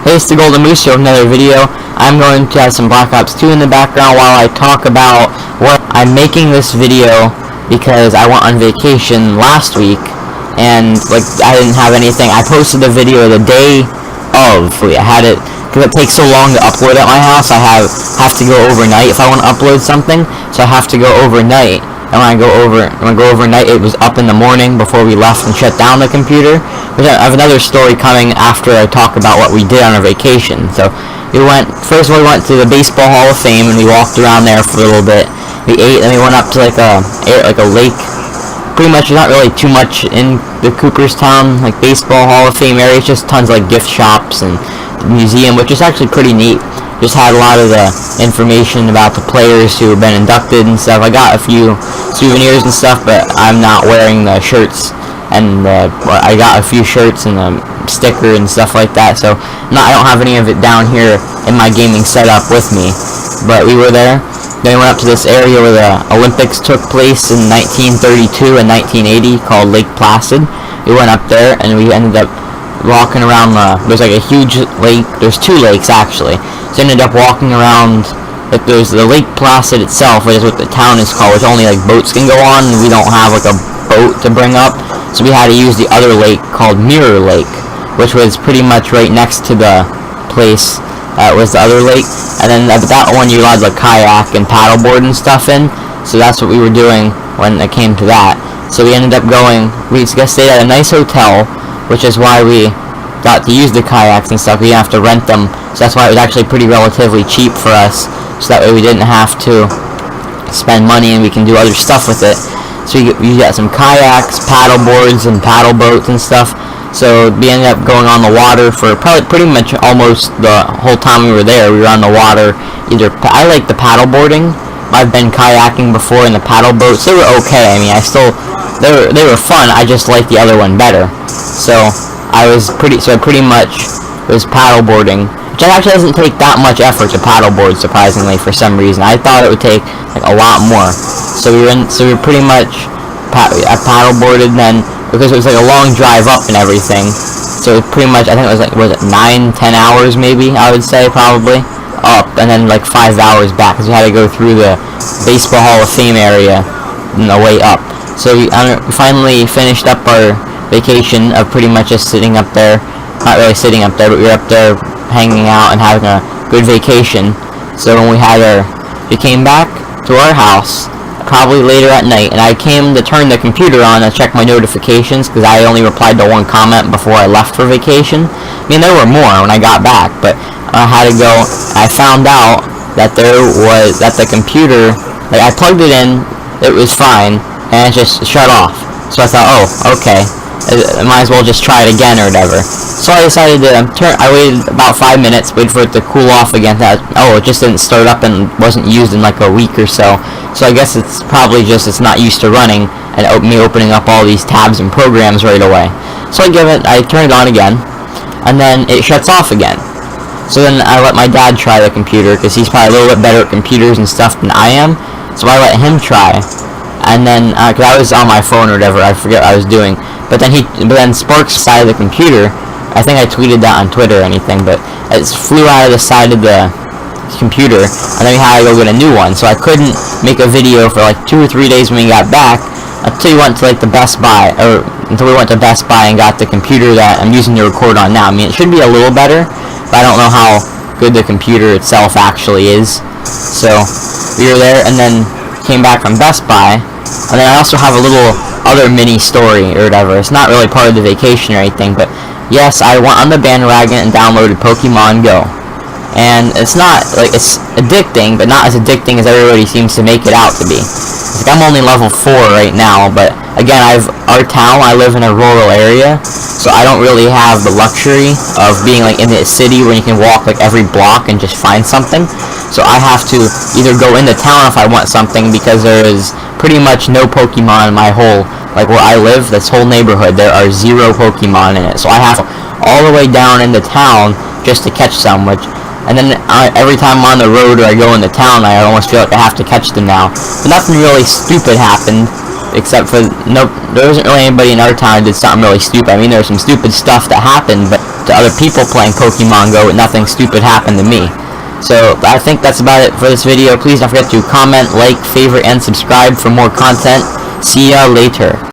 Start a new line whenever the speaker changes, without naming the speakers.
Hey, it's the Golden Moose here with another video. I'm going to have some Black Ops 2 in the background while I talk about what I'm making this video because I went on vacation last week and I didn't have anything. I posted the video the day of. I had it because it takes so long to upload at my house. I have to go overnight if I want to upload something, so I have to go overnight. And when I go overnight, it was up in the morning before we left and shut down the computer. I have another story coming after I talk about what we did on our vacation. So first we went to the Baseball Hall of Fame and we walked around there for a little bit. We ate, and we went up to like a lake. Pretty much, there's not really too much in the Cooperstown Baseball Hall of Fame area. It's just tons of gift shops and the museum, which is actually pretty neat. Just had a lot of the information about the players who have been inducted and stuff. I got a few souvenirs and stuff, but I'm not wearing the shirts, and I got a few shirts and a sticker and stuff like that, so I don't have any of it down here in my gaming setup with me. But we were there. Then we went up to this area where the Olympics took place in 1932 and 1980 called Lake Placid. We went up there and we ended up walking around there's a huge lake. There's two lakes actually. So I ended up walking around, there's the Lake Placid itself, which is what the town is called, which only boats can go on, and we don't have a boat to bring up, so we had to use the other lake called Mirror Lake, which was pretty much right next to the place that was the other lake. And then at that one you allowed kayak and paddleboard and stuff in, so that's what we were doing when it came to that. So we ended up we stayed at a nice hotel, which is why we got to use the kayaks and stuff. We didn't have to rent them, so that's why it was actually pretty relatively cheap for us, so that way we didn't have to spend money and we can do other stuff with it. So we got some kayaks, paddle boards, and paddle boats and stuff. So we ended up going on the water for pretty much almost the whole time we were there. We were on the water. I like the paddle boarding. I've been kayaking before in the paddle boats. They were okay. I mean, they were fun. I just liked the other one better. So I pretty much was paddleboarding, which actually doesn't take that much effort to paddleboard, surprisingly, for some reason. I thought it would take a lot more. So we were pretty much I paddleboarded then, because it was a long drive up and everything. So pretty much, I think it was 9-10 hours maybe, I would say, probably up, and then 5 hours back, because we had to go through the Baseball Hall of Fame area on the way up. So we finally finished up our vacation of pretty much just sitting up there. Not really sitting up there, but we were up there hanging out and having a good vacation. So when we came back to our house probably later at night, and I came to turn the computer on and check my notifications, because I only replied to one comment before I left for vacation. I mean, there were more when I got back, but I had to go. I found out that the computer, I plugged it in, it was fine, and it just shut off. So I thought, oh, okay, I might as well just try it again or whatever. So I decided to I waited about 5 minutes, waited for it to cool off again. It just didn't start up and wasn't used in a week or so. So I guess it's probably just it's not used to running and me opening up all these tabs and programs right away. So I turn it on again, and then it shuts off again. So then I let my dad try the computer, because he's probably a little bit better at computers and stuff than I am. So I let him try, and then because I was on my phone or whatever, I forget what I was doing. But then Sparks side of the computer, I think I tweeted that on Twitter or anything, but it flew out of the side of the computer, and then we had to go get a new one. So I couldn't make a video for 2 or 3 days when we got back, until we went to until we went to Best Buy and got the computer that I'm using to record on now. I mean, it should be a little better, but I don't know how good the computer itself actually is. So we were there, and then came back from Best Buy, and then I also have a little other mini story or whatever. It's not really part of the vacation or anything, but yes, I went on the bandwagon and downloaded Pokemon Go. And it's not, it's addicting, but not as addicting as everybody seems to make it out to be. I'm only level 4 right now, but again, our town, I live in a rural area, so I don't really have the luxury of being in the city where you can walk every block and just find something. So I have to either go into town if I want something, because there is pretty much no Pokemon in my whole, where I live, this whole neighborhood, there are 0 Pokemon in it. So I have to go all the way down into town just to catch some, and then every time I'm on the road or I go into town, I almost feel like I have to catch them now. But nothing really stupid happened, except for there wasn't really anybody in our town who did something really stupid. I mean, there was some stupid stuff that happened, but to other people playing Pokemon Go, nothing stupid happened to me. So I think that's about it for this video. Please don't forget to comment, like, favorite, and subscribe for more content. See ya later.